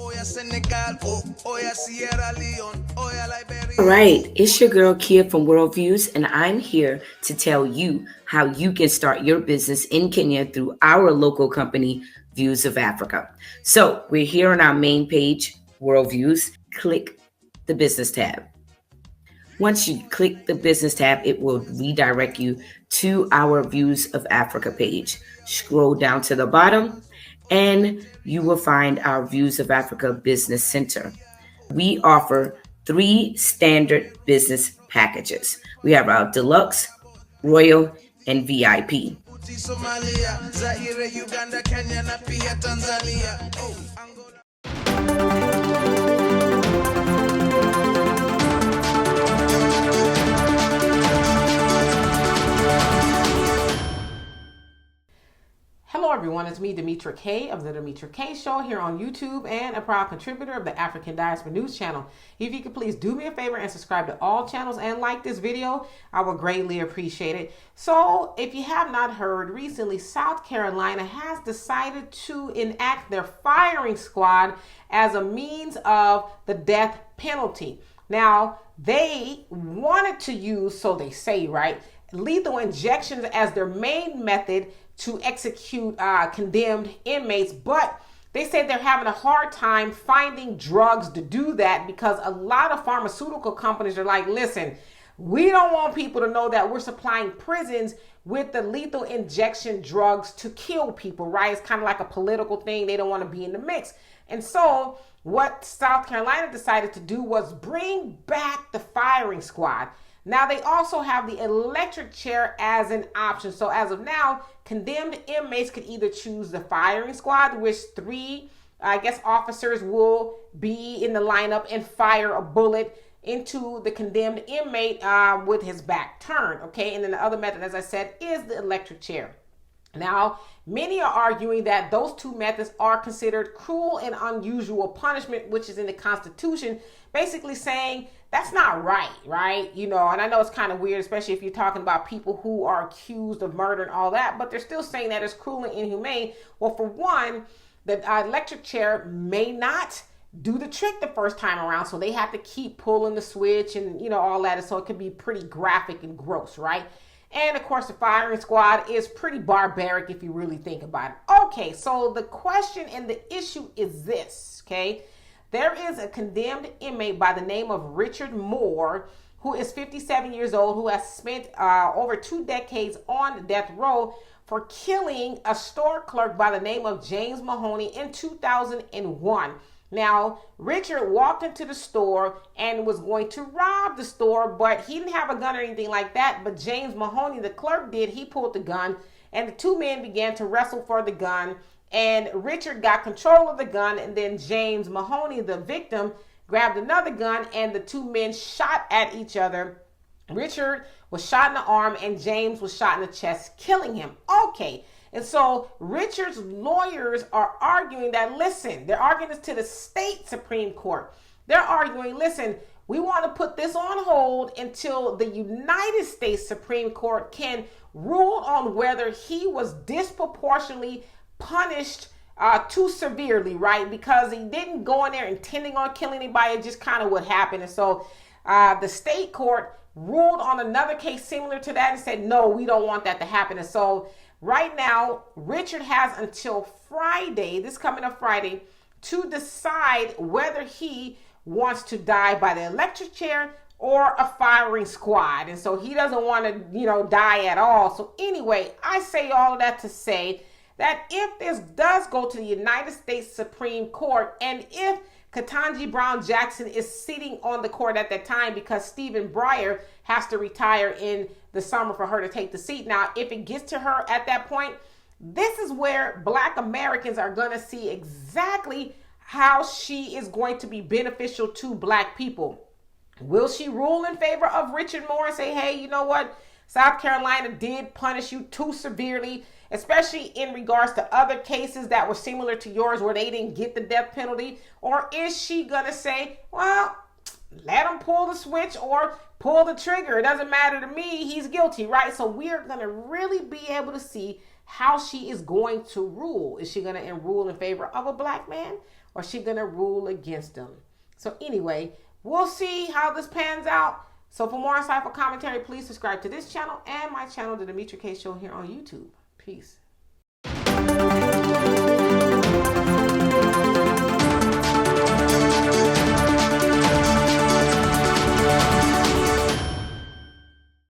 All right, it's your girl Kia from Worldviews, and I'm here to tell you how you can start your business in Kenya through our local company, Views of Africa. So we're here on our main page, Worldviews. Click the business tab. Once you click the business tab, it will redirect you to our Views of Africa page. Scroll down to the bottom, and you will find our Views of Africa Business Center. We offer 3 standard business packages. We have our deluxe, royal, and VIP. Hello everyone, it's me, Demetra Kaye of the Demetra Kaye Show here on YouTube and a proud contributor of the African Diaspora News channel. If you could please do me a favor and subscribe to all channels and like this video, I would greatly appreciate it. So if you have not heard, recently South Carolina has decided to enact their firing squad as a means of the death penalty. Now, they wanted to use, so they say, right, lethal injections as their main method to execute condemned inmates, but they said they're having a hard time finding drugs to do that because a lot of pharmaceutical companies are like, listen, we don't want people to know that we're supplying prisons with the lethal injection drugs to kill people, right? It's kind of like a political thing. They don't want to be in the mix. And so what South Carolina decided to do was bring back the firing squad. Now, they also have the electric chair as an option. So as of now, condemned inmates could either choose the firing squad, which 3, officers will be in the lineup and fire a bullet into the condemned inmate with his back turned. Okay, and then the other method, as I said, is the electric chair. Now, many are arguing that those 2 methods are considered cruel and unusual punishment, which is in the Constitution, basically saying that's not right? You know, and I know it's kind of weird, especially if you're talking about people who are accused of murder and all that, but they're still saying that it's cruel and inhumane. Well, for one, the electric chair may not do the trick the first time around, so they have to keep pulling the switch and, you know, all that, and so it could be pretty graphic and gross, right? And of course, the firing squad is pretty barbaric if you really think about it. Okay, so the question and the issue is this, okay? There is a condemned inmate by the name of Richard Moore, who is 57 years old, who has spent over 2 decades on death row for killing a store clerk by the name of James Mahoney in 2001. Now, Richard walked into the store and was going to rob the store, but he didn't have a gun or anything like that. But James Mahoney, the clerk, did. He pulled the gun, and the 2 men began to wrestle for the gun. And Richard got control of the gun, and then James Mahoney, the victim, grabbed another gun, and the 2 men shot at each other. Richard was shot in the arm, and James was shot in the chest, killing him. Okay. And so Richard's lawyers are arguing that, listen, they're arguing this to the state Supreme Court. They're arguing, listen, we want to put this on hold until the United States Supreme Court can rule on whether he was disproportionately punished too severely, right? Because he didn't go in there intending on killing anybody. It just kind of what happened. And so the state court ruled on another case similar to that and said, no, we don't want that to happen. And so right now, Richard has until Friday, this coming up Friday, to decide whether he wants to die by the electric chair or a firing squad. And so he doesn't want to, die at all. So anyway, I say all of that to say that if this does go to the United States Supreme Court, and if Ketanji Brown Jackson is sitting on the court at that time because Stephen Breyer has to retire in the summer for her to take the seat. Now, if it gets to her at that point, this is where Black Americans are going to see exactly how she is going to be beneficial to Black people. Will she rule in favor of Richard Moore and say, hey, you know what? South Carolina did punish you too severely, especially in regards to other cases that were similar to yours where they didn't get the death penalty? Or is she going to say, well, let him pull the switch or pull the trigger? It doesn't matter to me. He's guilty, right? So we're going to really be able to see how she is going to rule. Is she going to rule in favor of a Black man? or is she going to rule against them? So anyway, we'll see how this pans out. So for more insightful commentary, please subscribe to this channel and my channel, The Demetra Kaye Show, here on YouTube. Peace.